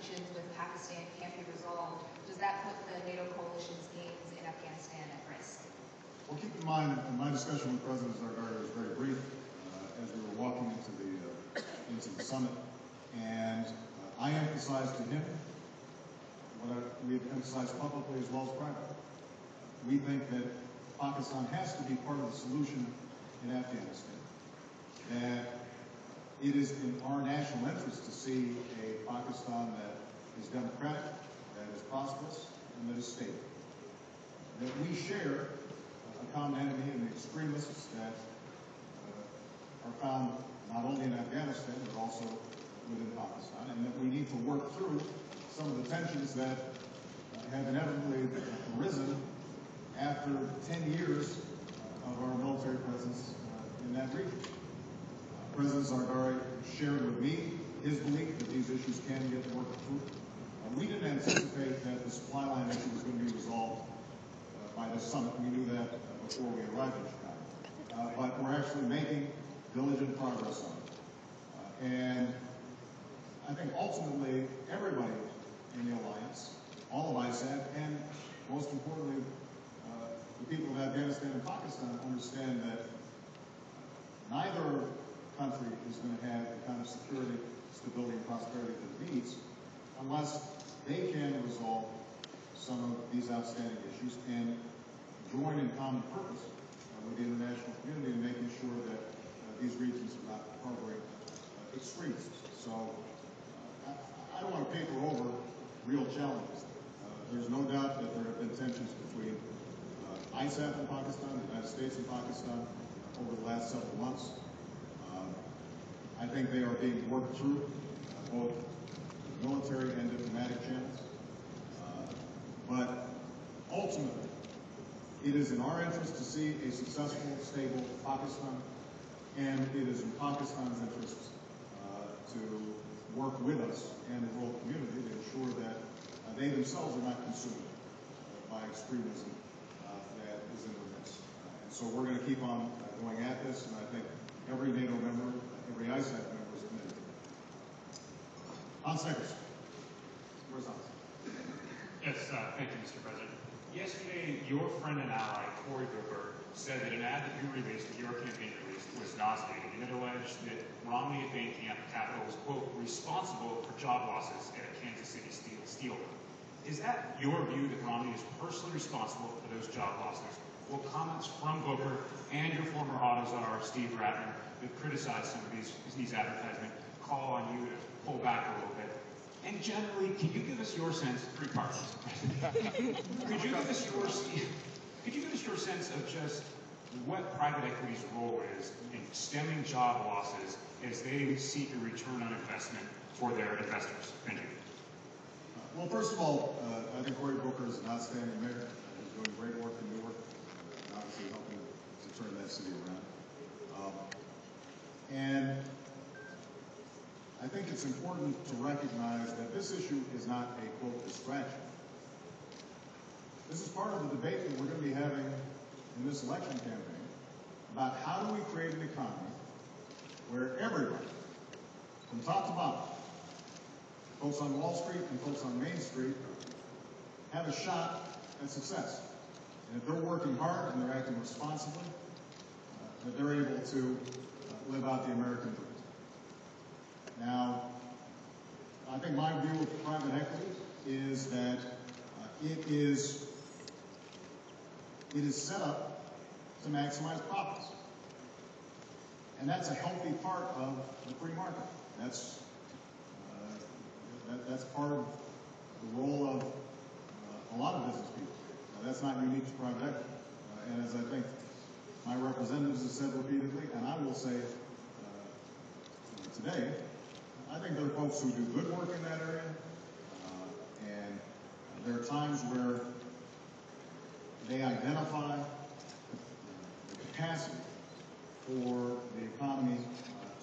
tensions with Pakistan can't be resolved, does that put the NATO coalition's gains in Afghanistan at risk? Well, keep in mind, my discussion with President Zardari was very brief as we were walking into the summit, and I emphasized to him what we've emphasized publicly as well as privately. We think that Pakistan has to be part of the solution in Afghanistan, that it is in our national interest to see a Pakistan that is democratic, that is prosperous, and that is stable. That we share a common enemy in the extremists that are found not only in Afghanistan, but also within Pakistan, and that we need to work through some of the tensions that have inevitably arisen after 10 years of our military presence in that region. President Zardari shared with me his belief that these issues can get worked through. We didn't anticipate that the supply line issue was going to be resolved by this summit. We knew that before we arrived in Chicago. But we're actually making diligent progress on it. And I think ultimately everybody in the alliance, all of ISAF, and most importantly, the people of Afghanistan and Pakistan understand that neither country is going to have the kind of security, stability, and prosperity that it needs unless they can resolve some of these outstanding issues and join in common purpose with the international community in making sure that these regions are not harboring extremists. So I don't want to paper over real challenges. There's no doubt that there have been tensions between ISAF in Pakistan, the United States and Pakistan over the last several months. I think they are being worked through both military and diplomatic channels. But ultimately, it is in our interest to see a successful, stable Pakistan, and it is in Pakistan's interest to work with us and the world community to ensure that they themselves are not consumed by extremism that is in the midst. And so we're going to keep on going at this, and I think every NATO member, every ISAF member is committed to it. Hans Nichols. Where's Hans? Yes, thank you, Mr. President. Yesterday, your friend and ally, Cory Booker, said that an ad that you released, that your campaign released, was nauseating, and it alleged that Romney at Bain Capital was, quote, responsible for job losses at a Kansas City steel mill. Is that your view that Romney is personally responsible for those job losses? Will comments from Booker and your former AutoZar, Steve Ratner, who criticized some of these advertisements, call on you to pull back a little bit? And generally, can you give us your sense, three parts, could you give us your sense of just what private equity's role is in stemming job losses as they seek a return on investment for their investors? Thank you. Well, first of all, I think Cory Booker is an outstanding mayor. He's doing great work in Newark, and obviously helping to turn that city around. And I think it's important to recognize that this issue is not a, quote, distraction. This is part of the debate that we're going to be having in this election campaign about how do we create an economy where everybody, from top to bottom, folks on Wall Street and folks on Main Street, have a shot at success. And if they're working hard and they're acting responsibly, that they're able to live out the American dream. Now, I think my view of private equity is that it is set up to maximize profits. And that's a healthy part of the free market. That's part of the role of a lot of business people. Now, that's not unique to private equity. And as I think my representatives have said repeatedly, and I will say today, I think there are folks who do good work in that area, and there are times where they identify the capacity for the economy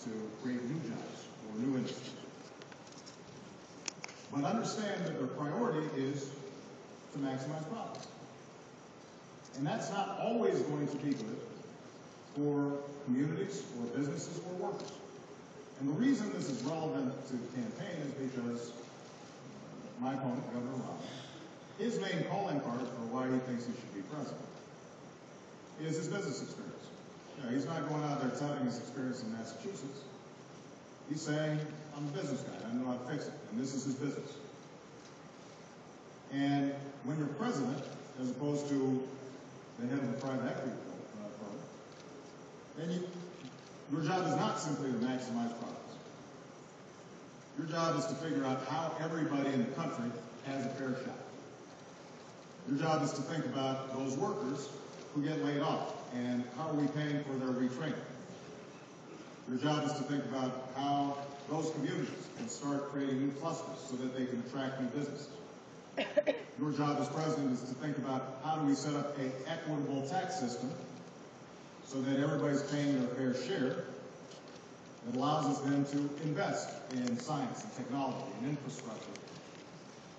to create new jobs or new industries. But understand that their priority is to maximize profits. And that's not always going to be good for communities or businesses or workers. And the reason this is relevant to the campaign is because my opponent, Governor Romney, his main calling card for why he thinks he should be president is his business experience. You know, he's not going out there touting his experience in Massachusetts. He's saying, I'm a business guy, I know how to fix it, and this is his business. And when you're president, as opposed to the head of a private equity firm, then your job is not simply to maximize profits. Your job is to figure out how everybody in the country has a fair shot. Your job is to think about those workers who get laid off and how are we paying for their retraining. Your job is to think about how those communities can start creating new clusters so that they can attract new businesses. Your job as president is to think about how do we set up an equitable tax system so that everybody's paying their fair share that allows us then to invest in science and technology and infrastructure,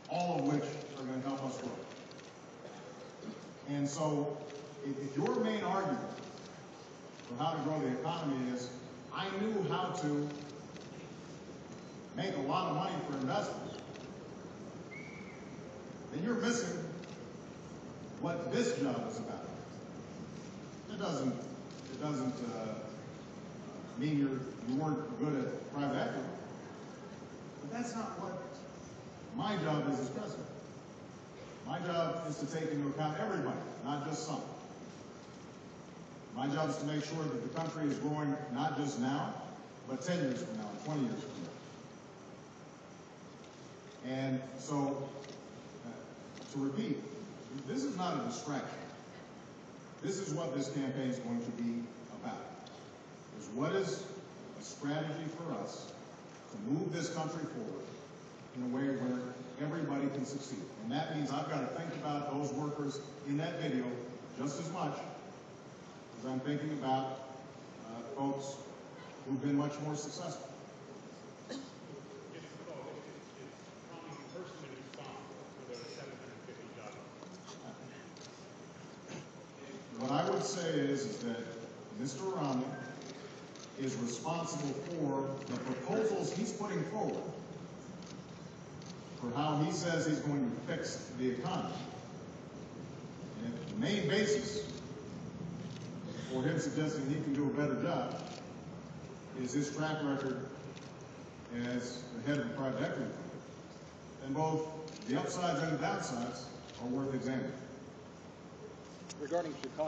all of which are going to help us grow. And so, if your main argument for how to grow the economy is, I knew how to make a lot of money for investors, then you're missing what this job is about. It doesn't mean you weren't good at private equity, but that's not what my job is as president. My job is to take into account everybody, not just some. My job is to make sure that the country is growing not just now, but 10 years from now and 20 years from now. And so, to repeat, this is not a distraction. This is what this campaign is going to be about. Is what is a strategy for us to move this country forward in a way where everybody can succeed. And that means I've got to think about those workers in that video just as much as I'm thinking about folks who've been much more successful. It's Romney personally responsible for those 750 jobs. What I would say is that Mr. Romney is responsible for the proposals he's putting forward for how he says he's going to fix the economy. And if the main basis for him suggesting he can do a better job is his track record as the head of a private equity company, then both the upsides and the downsides are worth examining. Regarding Chicago.